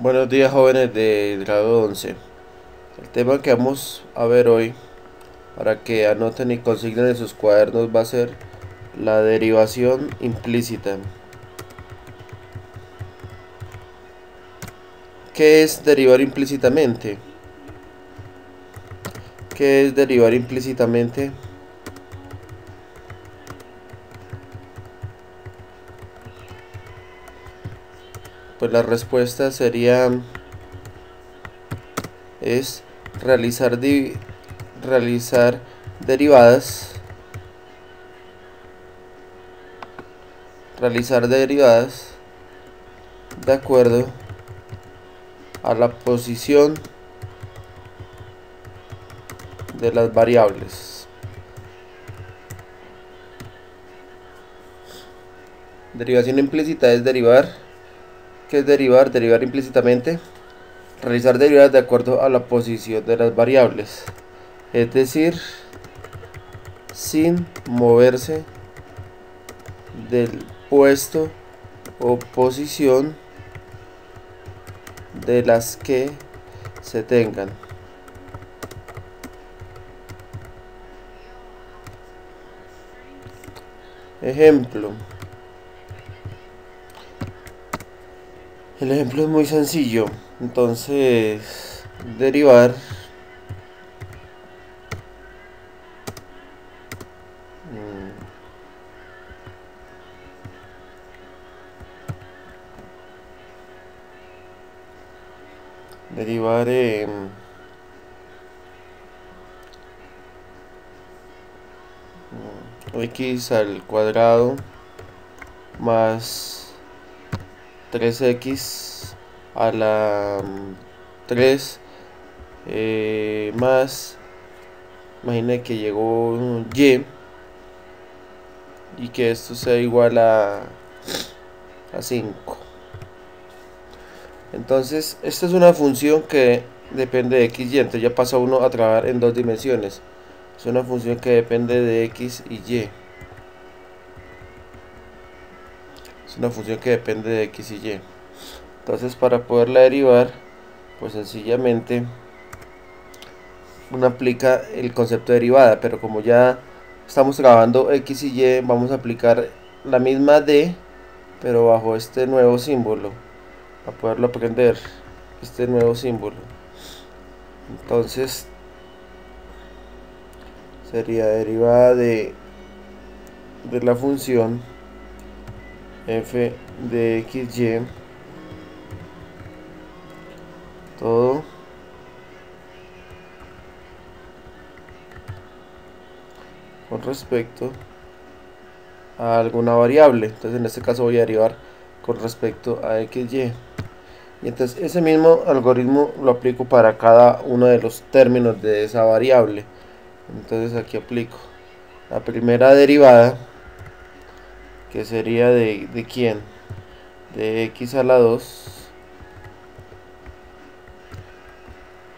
Buenos días, jóvenes de grado 11. El tema que vamos a ver hoy, para que anoten y consignen en sus cuadernos, va a ser la derivación implícita. ¿Qué es derivar implícitamente? ¿Qué es derivar implícitamente? Pues la respuesta sería es realizar derivadas de acuerdo a la posición de las variables. Derivación implícita es derivar. ¿Qué es derivar? Derivar implícitamente. Realizar derivadas de acuerdo a la posición de las variables. Es decir, sin moverse del puesto o posición de las que se tengan. Ejemplo. El ejemplo es muy sencillo. Entonces, derivar derivar x al cuadrado más 3x a la 3 más, imagina que llegó y que esto sea igual a 5. Entonces esta es una función que depende de x y, entonces ya pasa uno a trabajar en dos dimensiones. Es una función que depende de x y y. Es una función que depende de x y y. Entonces, para poderla derivar, pues sencillamente uno aplica el concepto de derivada, pero como ya estamos trabajando x y y, vamos a aplicar la misma d, pero bajo este nuevo símbolo, para poderlo aprender, este nuevo símbolo. Entonces sería derivada de la función f de xy, todo con respecto a alguna variable. Entonces en este caso voy a derivar con respecto a xy, y entonces ese mismo algoritmo lo aplico para cada uno de los términos de esa variable. Entonces aquí aplico la primera derivada, que sería de quién, de x a la 2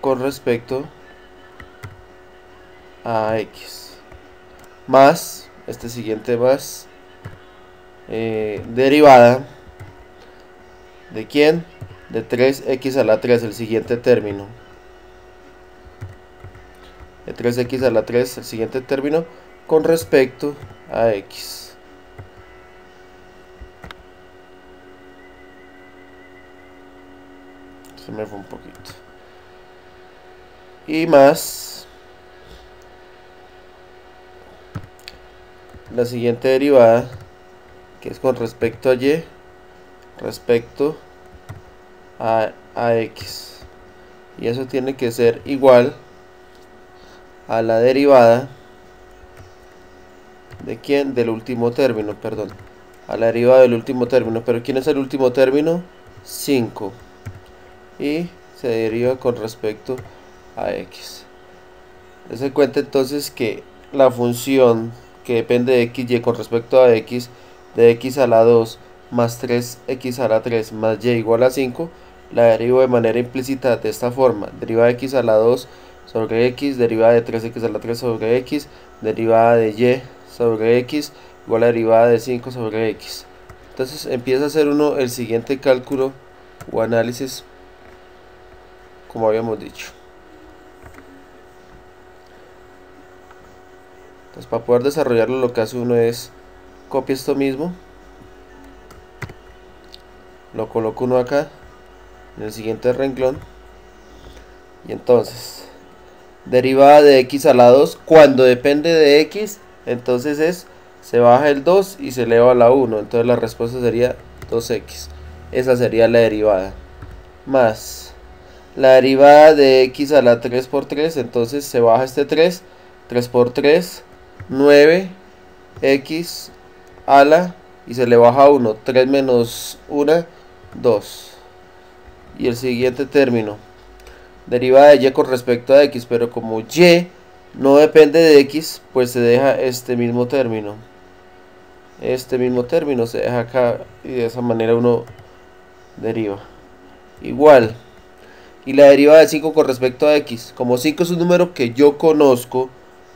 con respecto a x, más este siguiente más derivada de quién, de 3x a la 3, el siguiente término, de 3x a la 3, el siguiente término con respecto a x. Se me fue un poquito. Y más la siguiente derivada, que es con respecto a y, respecto a x. Y eso tiene que ser igual a la derivada de quién, del último término, perdón, a la derivada del último término. Pero ¿quién es el último término? 5. Y se deriva con respecto a x. Se cuenta entonces que la función que depende de x y con respecto a x, de x a la 2 más 3x a la 3 más y igual a 5, la derivo de manera implícita de esta forma: derivada de x a la 2 sobre x, derivada de 3x a la 3 sobre x, derivada de y sobre x igual a derivada de 5 sobre x. Entonces empieza a hacer uno el siguiente cálculo o análisis como habíamos dicho. Entonces, para poder desarrollarlo, lo que hace uno es copia esto mismo, lo coloco uno acá en el siguiente renglón, y entonces derivada de x a la 2 cuando depende de x, entonces se baja el 2 y se eleva a la 1, entonces la respuesta sería 2x. Esa sería la derivada, más la derivada de x a la 3 por 3, entonces se baja este 3 por 3, 9, x a la, y se le baja 1, 3 menos 1, 2. Y el siguiente término, derivada de y con respecto a x, pero como y no depende de x, pues se deja este mismo término se deja acá, y de esa manera uno deriva. Igual, y la derivada de 5 con respecto a x, como 5 es un número que yo conozco,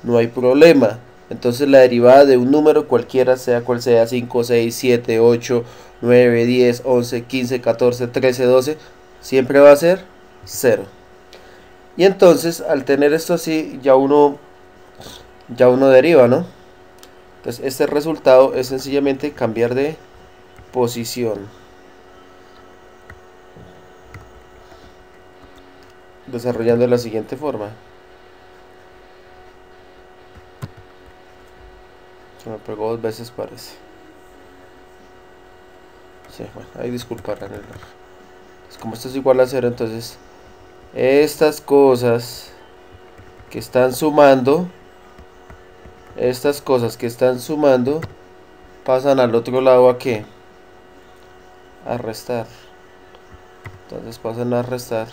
no hay problema. Entonces la derivada de un número cualquiera, sea cual sea, 5, 6, 7, 8, 9, 10, 11, 15, 14, 13, 12, siempre va a ser 0. Y entonces al tener esto así, ya uno deriva, ¿no? Entonces este resultado es sencillamente cambiar de posición, desarrollando de la siguiente forma. Se me pegó 2 veces, parece. Sí, bueno, ahí disculparán el error. Pues como esto es igual a 0, entonces estas cosas que están sumando, pasan al otro lado ¿a qué? A restar. Entonces pasan a restar.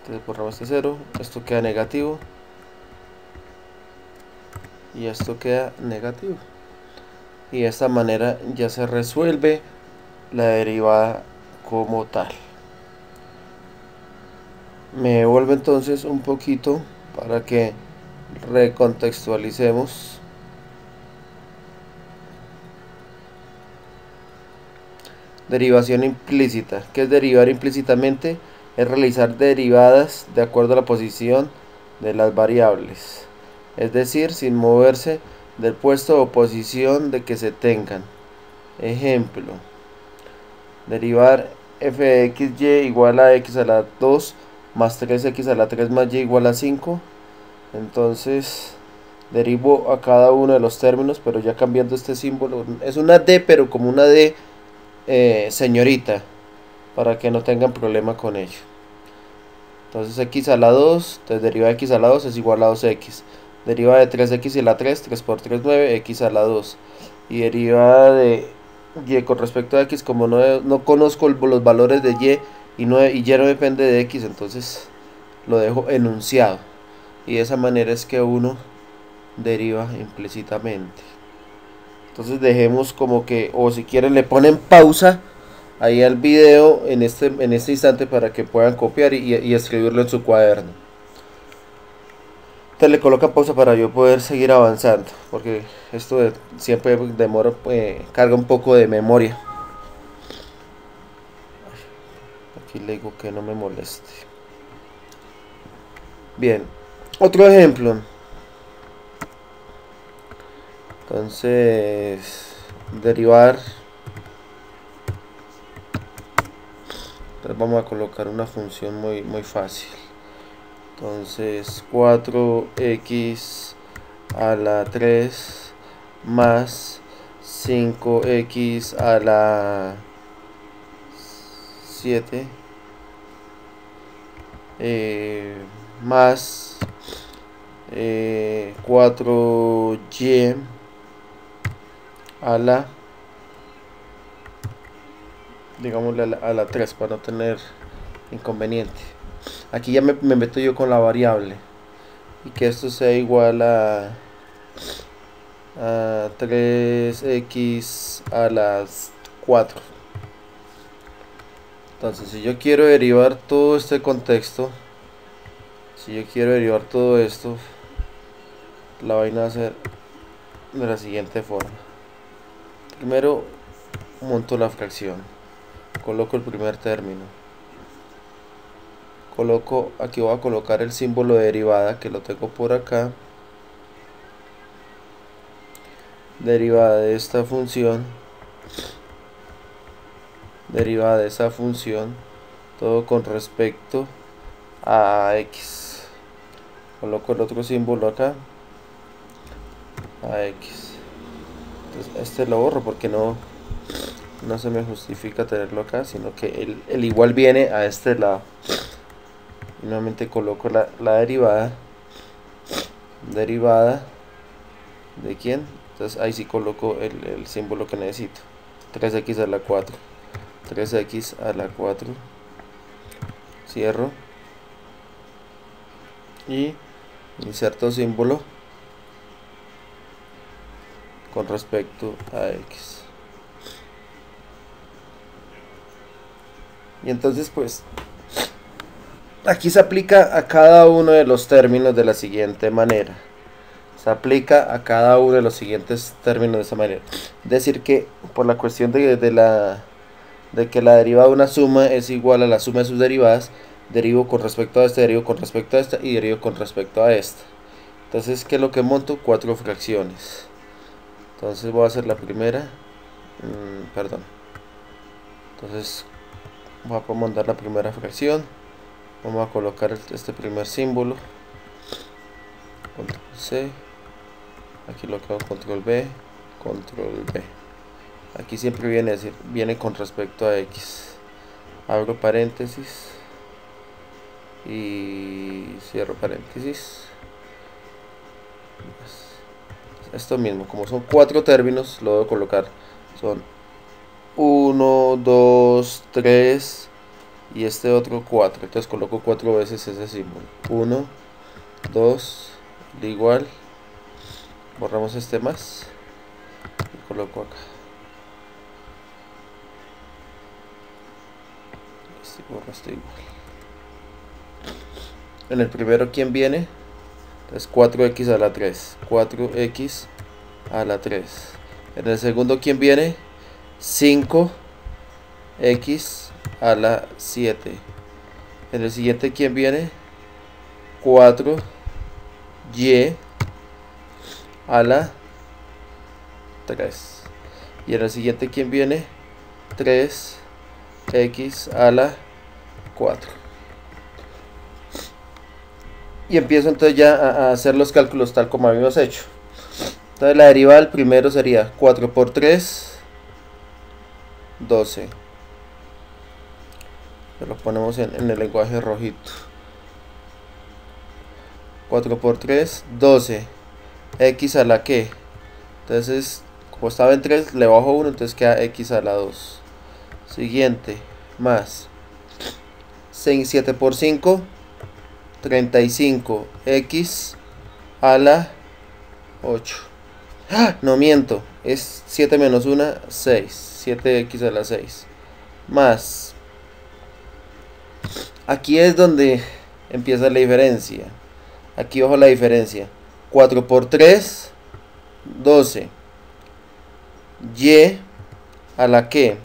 Entonces borramos este 0, esto queda negativo y esto queda negativo. Y de esta manera ya se resuelve la derivada como tal. Me devuelvo entonces un poquito para que recontextualicemos. Derivación implícita. ¿Qué es derivar implícitamente? Es realizar derivadas de acuerdo a la posición de las variables, es decir, sin moverse del puesto o posición de que se tengan. Ejemplo, derivar f de x y igual a x a la 2 más 3x a la 3 más y igual a 5. Entonces derivo a cada uno de los términos, pero ya cambiando este símbolo. Es una d, pero como una d señorita, para que no tengan problema con ello. Entonces x a la 2, entonces deriva de x a la 2 es igual a 2x. Deriva de 3x a la 3, 3 por 3, 9, x a la 2. Y deriva de y con respecto a x, como no conozco los valores de y y y no depende de x, entonces lo dejo enunciado. Y de esa manera es que uno deriva implícitamente. Entonces dejemos como que, o si quieren le ponen pausa ahí al video en este instante para que puedan copiar y escribirlo en su cuaderno. Entonces le colocan pausa para yo poder seguir avanzando, porque esto siempre demora, carga un poco de memoria. Aquí le digo que no me moleste. Bien, otro ejemplo. Entonces, derivar. Entonces vamos a colocar una función muy fácil. Entonces 4x a la 3 más 5x a la 7 más 4y a la, digámosle a la 3 para no tener inconveniente. Aquí ya me meto yo con la variable y que esto sea igual a 3x a las 4. Entonces si yo quiero derivar todo este contexto, si yo quiero derivar todo esto, la vaina va a ser de la siguiente forma. Primero monto la fracción, coloco el primer término, coloco, aquí voy a colocar el símbolo de derivada que lo tengo por acá. Derivada de esta función, derivada de esa función, todo con respecto a x. Coloco el otro símbolo acá, a x. Entonces este lo borro porque no se me justifica tenerlo acá, sino que el igual viene a este lado. Y nuevamente coloco la derivada. ¿Derivada de quién? Entonces ahí sí coloco el símbolo que necesito. 3x a la 4. 3x a la 4. Cierro. Y inserto símbolo con respecto a x. Y entonces pues aquí se aplica a cada uno de los términos de la siguiente manera. Se aplica a cada uno de los siguientes términos de esta manera. Es decir que por la cuestión de que la derivada de una suma es igual a la suma de sus derivadas, derivo con respecto a este, derivo con respecto a esta y derivo con respecto a esta. Entonces, ¿qué es lo que monto? 4 fracciones. Entonces voy a hacer la primera. Perdón. Entonces voy a montar la primera fracción. Vamos a colocar este primer símbolo. Control C. Aquí lo que hago, control B. Control B. Aquí siempre viene con respecto a x. Abro paréntesis. Y cierro paréntesis. Esto mismo, como son 4 términos, lo debo colocar. Son 1, 2, 3 y este otro 4. Entonces coloco 4 veces ese símbolo. 1, 2, de igual. Borramos este más y coloco acá. Este borro este igual. En el primero, ¿quién viene? Entonces 4x a la 3. 4x a la 3. En el segundo, ¿quién viene? 5x a la 7. En el siguiente, ¿quién viene? 4y a la 3. Y en el siguiente, ¿quién viene? 3x a la 4. Y empiezo entonces ya a hacer los cálculos tal como habíamos hecho. Entonces la derivada del primero sería 4 por 3, 12. Lo ponemos en el lenguaje rojito. 4 por 3, 12. X a la que. Entonces, como estaba en 3, le bajo 1, entonces queda x a la 2. Siguiente, más 7 por 5, 35. X a la 8. ¡Ah! No miento, es 7 menos 1, 6. 7x a la 6. Más. Aquí es donde empieza la diferencia. Aquí bajo la diferencia. 4 por 3, 12. Y a la que.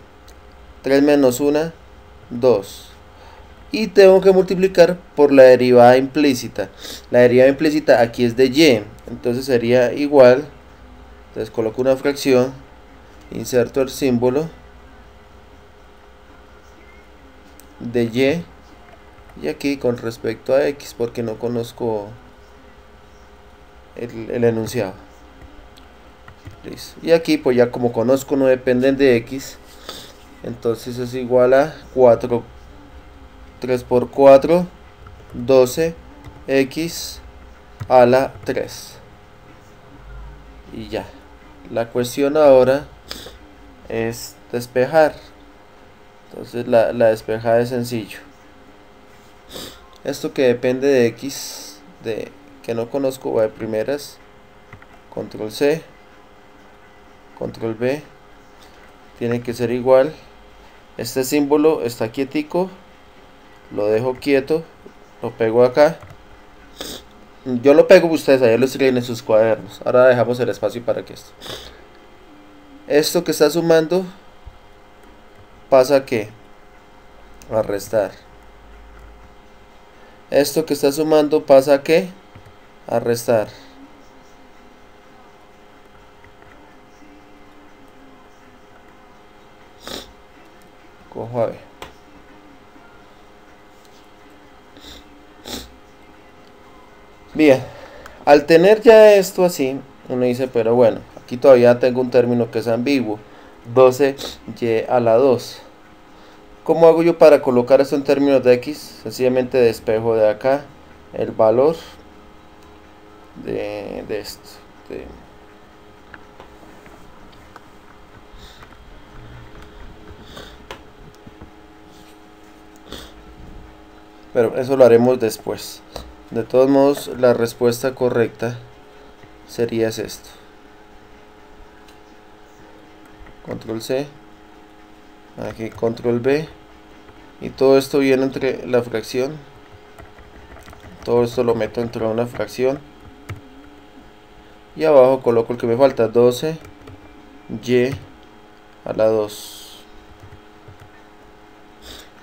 3 menos 1, 2. Y tengo que multiplicar por la derivada implícita. La derivada implícita aquí es de y. Entonces sería igual. Entonces coloco una fracción. Inserto el símbolo de y. Y aquí con respecto a x, porque no conozco el enunciado. Listo. Y aquí pues ya como conozco no dependen de x. Entonces es igual a 4. 3 por 4, 12, x a la 3. Y ya. La cuestión ahora es despejar. Entonces la despejada es sencillo. Esto que depende de x, que no conozco, va de primeras. Control C, control B. Tiene que ser igual. Este símbolo está quietico. Lo dejo quieto, lo pego acá. Yo lo pego, ustedes allá lo escriben en sus cuadernos. Ahora dejamos el espacio para que esto que está sumando pasa a ¿qué? A restar. Esto que está sumando pasa a ¿qué? A restar. Cojo a ver. Bien, al tener ya esto así, uno dice, pero bueno, aquí todavía tengo un término que es ambiguo. 12y a la 2. ¿Cómo hago yo para colocar esto en términos de x? Sencillamente despejo de acá el valor de esto. Pero eso lo haremos después. De todos modos, la respuesta correcta sería esto. Control C. Aquí control B. Y todo esto viene entre la fracción. Todo esto lo meto dentro de una fracción. Y abajo coloco el que me falta. 12y a la 2.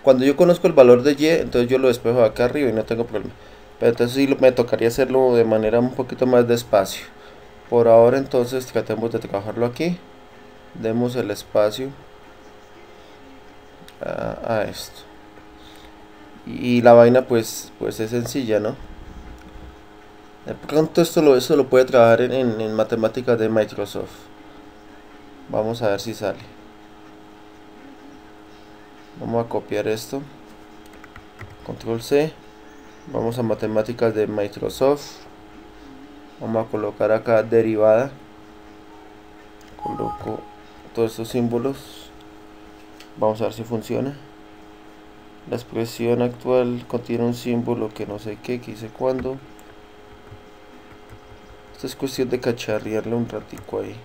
Cuando yo conozco el valor de y, entonces yo lo despejo de acá arriba y no tengo problema. Pero entonces sí me tocaría hacerlo de manera un poquito más despacio. Por ahora entonces tratemos de trabajarlo aquí. Demos el espacio a esto. Y la vaina pues es sencilla, ¿no? De pronto esto lo puede trabajar en matemáticas de Microsoft. Vamos a ver si sale. Vamos a copiar esto. Control C. Vamos a matemáticas de Microsoft. Vamos a colocar acá derivada. Coloco todos estos símbolos. Vamos a ver si funciona. La expresión actual contiene un símbolo que no sé qué, que hice cuándo. Esto es cuestión de cacharrearle un ratico ahí.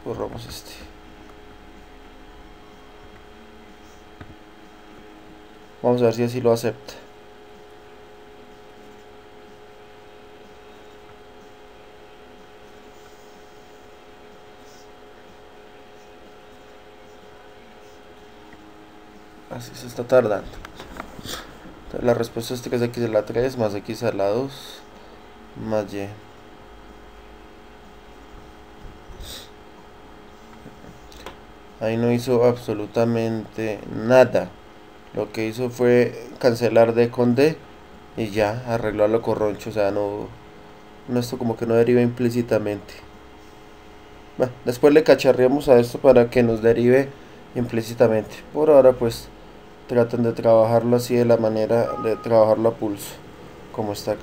Borramos este. Vamos a ver si así lo acepta. Así se está tardando. Entonces, la respuesta es que es x a la 3 más x a la 2 más y. Ahí no hizo absolutamente nada. Lo que hizo fue cancelar d con d y ya, arreglarlo corroncho. O sea, no esto como que no deriva implícitamente. Bueno, después le cacharreamos a esto para que nos derive implícitamente. Por ahora pues traten de trabajarlo así, de la manera de trabajarlo a pulso, como está acá.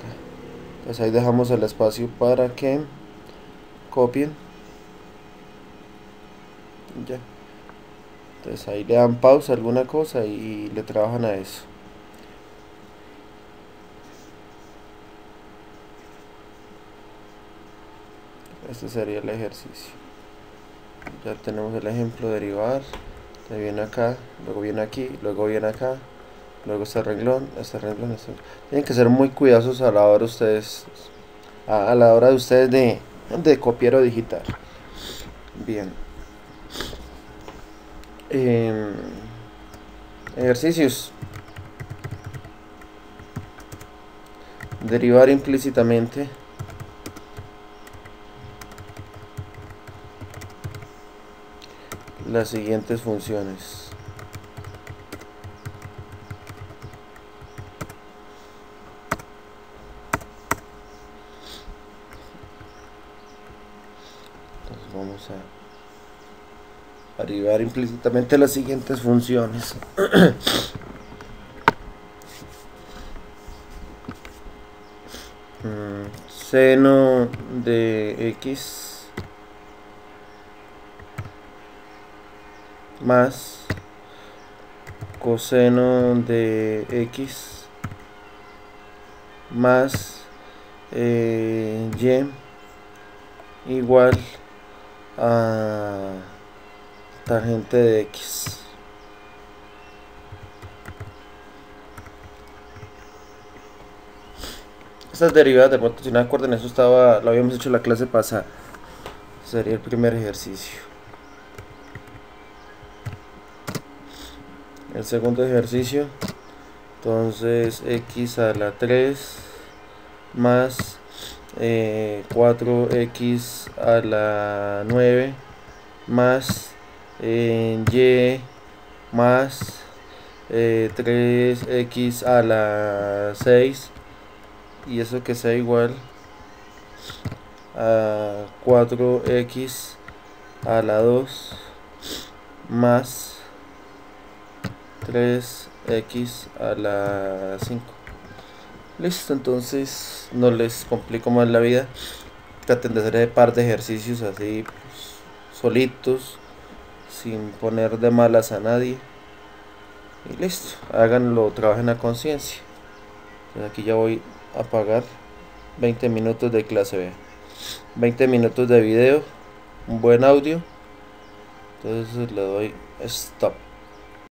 Entonces ahí dejamos el espacio para que copien. Ya. Entonces ahí le dan pausa a alguna cosa y le trabajan a eso. Este sería el ejercicio. Ya tenemos el ejemplo, derivar. Entonces viene acá, luego viene aquí, luego viene acá, luego este renglón, este renglón, este renglón. Tienen que ser muy cuidadosos a la hora ustedes, a la hora de ustedes de copiar o digitar. Bien. Ejercicios. Derivar implícitamente. Las siguientes funciones. Entonces vamos a derivar implícitamente las siguientes funciones. Seno de x más coseno de x más y igual a tangente de x. Estas derivadas de pronto, si no acuerdan, eso lo habíamos hecho en la clase pasada. Sería el primer ejercicio. el segundo ejercicio. Entonces x a la 3 más 4x a la 9 más y más 3x a la 6, y eso que sea igual a 4x a la 2 más 3x a la 5. Listo, entonces no les complico más la vida. Traten de hacer ese par de ejercicios así, pues, solitos, sin poner de malas a nadie. Y listo, háganlo, trabajen a conciencia. Aquí ya voy a apagar 20 minutos de clase B, 20 minutos de video, un buen audio. Entonces le doy stop.